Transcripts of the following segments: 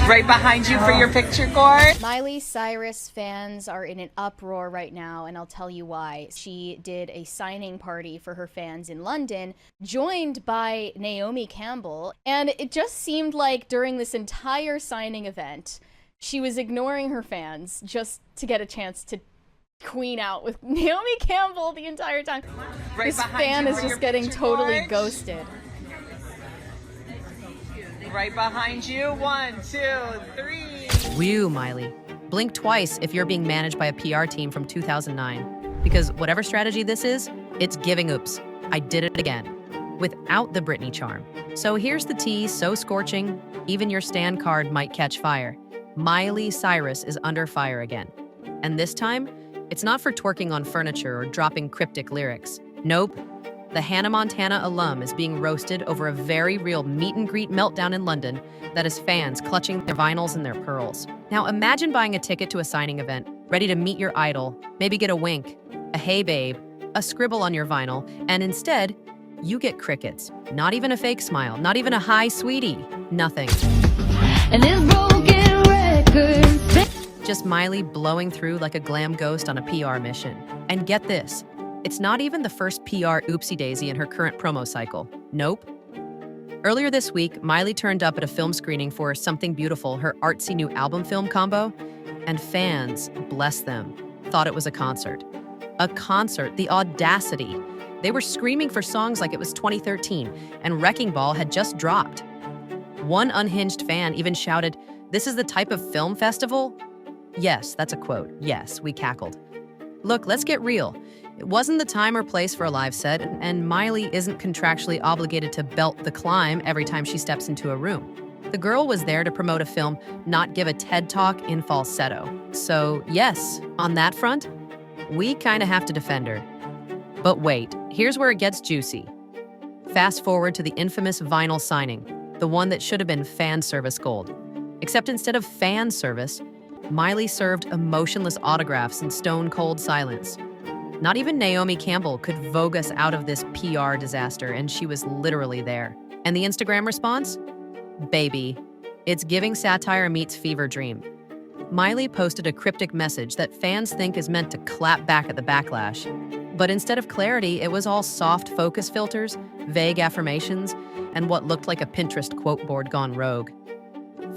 Right behind you for your picture, Gord. Miley Cyrus fans are in an uproar right now, and I'll tell you why. She did a signing party for her fans in London, joined by Naomi Campbell, and it just seemed like during this entire signing event, she was ignoring her fans just to get a chance to queen out with Naomi Campbell the entire time. Right This fan is just getting totally ghosted. Right behind you. 1, 2, 3. Whew, Miley. Blink twice if you're being managed by a PR team from 2009. Because whatever strategy this is, it's giving oops. I did it again. Without the Britney charm. So here's the tea, so scorching, even your stand card might catch fire. Miley Cyrus is under fire again. And this time, it's not for twerking on furniture or dropping cryptic lyrics. Nope. The Hannah Montana alum is being roasted over a very real meet and greet meltdown in London that has fans clutching their vinyls and their pearls. Now imagine buying a ticket to a signing event, ready to meet your idol, maybe get a wink, a hey babe, a scribble on your vinyl, and instead, you get crickets. Not even a fake smile, not even a hi sweetie, nothing. And this broken record. Just Miley blowing through like a glam ghost on a PR mission. And get this, it's not even the first PR oopsie-daisy in her current promo cycle. Nope. Earlier this week, Miley turned up at a film screening for Something Beautiful, her artsy new album film combo, and fans, bless them, thought it was a concert. A concert, the audacity. They were screaming for songs like it was 2013, and Wrecking Ball had just dropped. One unhinged fan even shouted, "This is the type of film festival?" Yes, that's a quote. Yes, we cackled. Look, let's get real. It wasn't the time or place for a live set, and Miley isn't contractually obligated to belt the climb every time she steps into a room. The girl was there to promote a film, not give a TED Talk in falsetto. So yes, on that front, we kind of have to defend her. But wait, here's where it gets juicy. Fast forward to the infamous vinyl signing, the one that should have been fan service gold. Except instead of fan service, Miley served emotionless autographs in stone-cold silence. Not even Naomi Campbell could vogue us out of this PR disaster, and she was literally there. And the Instagram response? Baby. It's giving satire meets fever dream. Miley posted a cryptic message that fans think is meant to clap back at the backlash. But instead of clarity, it was all soft focus filters, vague affirmations, and what looked like a Pinterest quote board gone rogue.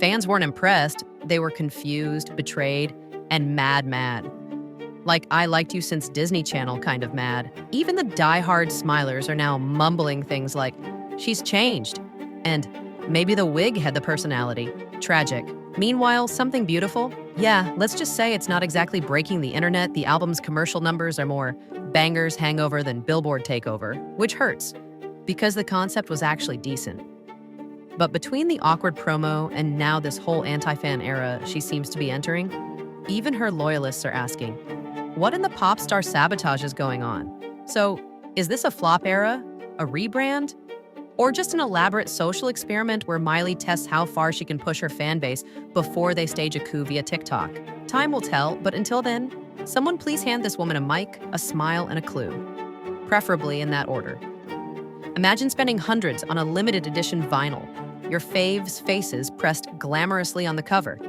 Fans weren't impressed. They were confused, betrayed, and mad. Like I liked you since Disney Channel kind of mad. Even the die-hard smilers are now mumbling things like, she's changed, and maybe the wig had the personality. Tragic. Meanwhile, Something Beautiful? Yeah, let's just say it's not exactly breaking the internet. The album's commercial numbers are more bangers hangover than Billboard takeover, which hurts, because the concept was actually decent. But between the awkward promo and now this whole anti-fan era she seems to be entering, even her loyalists are asking, what in the pop star sabotage is going on? So, is this a flop era, a rebrand, or just an elaborate social experiment where Miley tests how far she can push her fan base before they stage a coup via TikTok? Time will tell, but until then, someone please hand this woman a mic, a smile, and a clue. Preferably in that order. Imagine spending hundreds on a limited edition vinyl, your faves' faces pressed glamorously on the cover,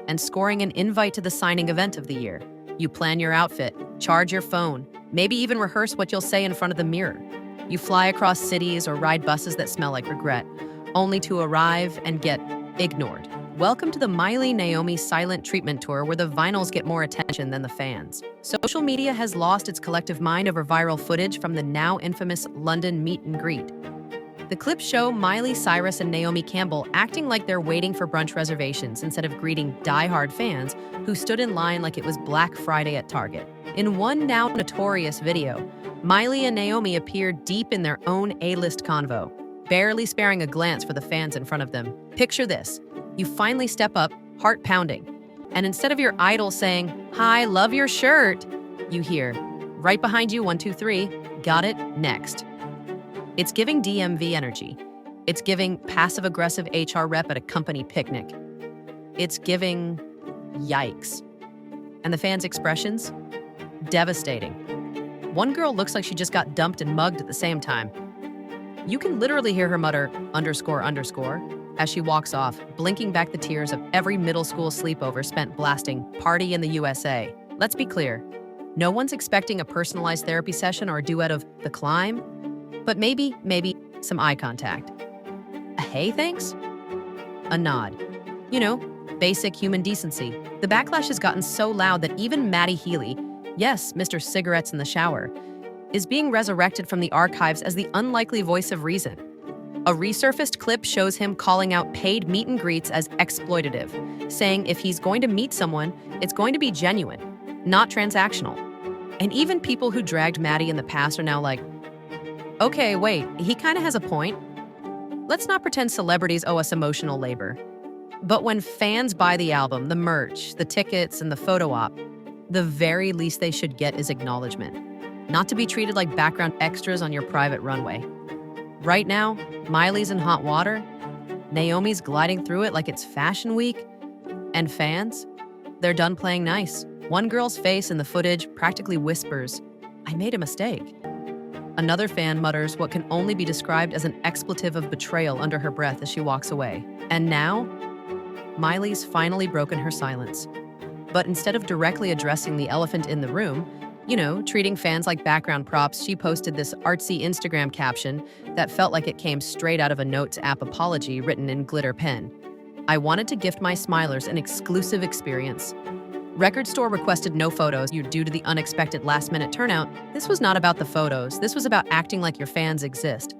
and scoring an invite to the signing event of the year. You plan your outfit, charge your phone, maybe even rehearse what you'll say in front of the mirror. You fly across cities or ride buses that smell like regret, only to arrive and get ignored. Welcome to the Miley Naomi silent treatment tour where the vinyls get more attention than the fans. Social media has lost its collective mind over viral footage from the now infamous London meet and greet. The clips show Miley Cyrus and Naomi Campbell acting like they're waiting for brunch reservations instead of greeting die-hard fans who stood in line like it was Black Friday at Target. In one now notorious video, Miley and Naomi appear deep in their own A-list convo, barely sparing a glance for the fans in front of them. Picture this. You finally step up, heart pounding, and instead of your idol saying, "Hi, love your shirt," you hear, "Right behind you, 1, 2, 3, got it, next." It's giving DMV energy. It's giving passive-aggressive HR rep at a company picnic. It's giving yikes. And the fans' expressions? Devastating. One girl looks like she just got dumped and mugged at the same time. You can literally hear her mutter, ___, as she walks off, blinking back the tears of every middle school sleepover spent blasting "Party in the USA." Let's be clear, no one's expecting a personalized therapy session or a duet of "The Climb," but maybe some eye contact. A "hey, thanks?" A nod. You know, basic human decency. The backlash has gotten so loud that even Matty Healy, yes, Mr. Cigarettes in the Shower, is being resurrected from the archives as the unlikely voice of reason. A resurfaced clip shows him calling out paid meet and greets as exploitative, saying if he's going to meet someone, it's going to be genuine, not transactional. And even people who dragged Matty in the past are now like, okay, wait, he kind of has a point. Let's not pretend celebrities owe us emotional labor. But when fans buy the album, the merch, the tickets, and the photo op, the very least they should get is acknowledgement, not to be treated like background extras on your private runway. Right now, Miley's in hot water, Naomi's gliding through it like it's fashion week, and fans, they're done playing nice. One girl's face in the footage practically whispers, "I made a mistake." Another fan mutters what can only be described as an expletive of betrayal under her breath as she walks away. And now, Miley's finally broken her silence. But instead of directly addressing the elephant in the room, treating fans like background props, she posted this artsy Instagram caption that felt like it came straight out of a Notes app apology written in glitter pen. "I wanted to gift my smilers an exclusive experience. Record store requested no photos due to the unexpected last-minute turnout. This was not about the photos. This was about acting like your fans exist."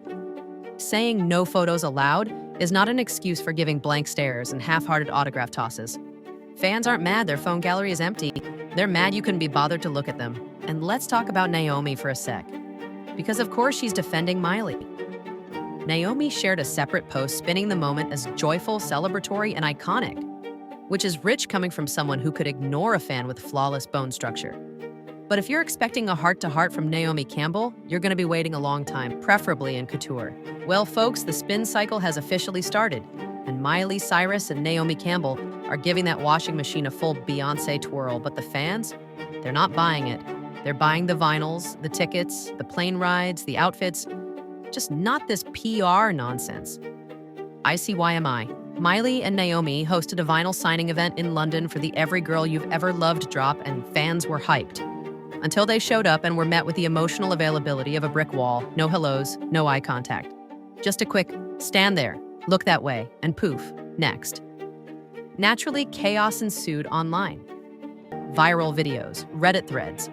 Saying no photos allowed is not an excuse for giving blank stares and half-hearted autograph tosses. Fans aren't mad their phone gallery is empty. They're mad you couldn't be bothered to look at them. And let's talk about Naomi for a sec. Because of course she's defending Miley. Naomi shared a separate post spinning the moment as joyful, celebratory, and iconic, which is rich coming from someone who could ignore a fan with flawless bone structure. But if you're expecting a heart-to-heart from Naomi Campbell, you're going to be waiting a long time, preferably in couture. Well, folks, the spin cycle has officially started, and Miley Cyrus and Naomi Campbell are giving that washing machine a full Beyoncé twirl, but the fans, they're not buying it. They're buying the vinyls, the tickets, the plane rides, the outfits, just not this PR nonsense. ICYMI. Miley and Naomi hosted a vinyl signing event in London for the Every Girl You've Ever Loved drop, and fans were hyped. Until they showed up and were met with the emotional availability of a brick wall, no hellos, no eye contact. Just a quick, stand there, look that way, and poof, next. Naturally, chaos ensued online. Viral videos, Reddit threads,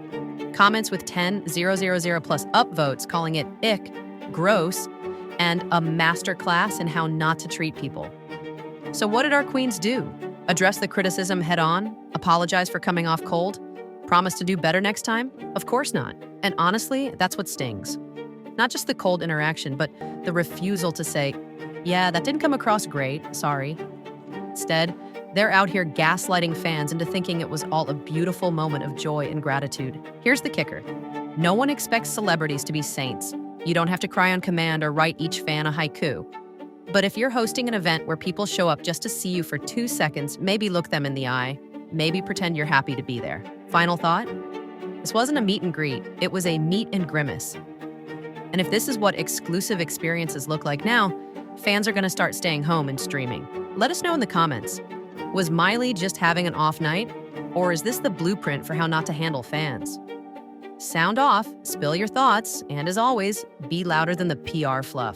comments with 10,000 plus upvotes calling it ick, gross, and a masterclass in how not to treat people. So what did our queens do? Address the criticism head on? Apologize for coming off cold? Promise to do better next time? Of course not. And honestly, that's what stings. Not just the cold interaction, but the refusal to say, "Yeah, that didn't come across great, sorry." Instead, they're out here gaslighting fans into thinking it was all a beautiful moment of joy and gratitude. Here's the kicker. No one expects celebrities to be saints. You don't have to cry on command or write each fan a haiku. But if you're hosting an event where people show up just to see you for 2 seconds, maybe look them in the eye, maybe pretend you're happy to be there. Final thought? This wasn't a meet and greet, it was a meet and grimace. And if this is what exclusive experiences look like now, fans are going to start staying home and streaming. Let us know in the comments. Was Miley just having an off night? Or is this the blueprint for how not to handle fans? Sound off, spill your thoughts, and as always, be louder than the PR fluff.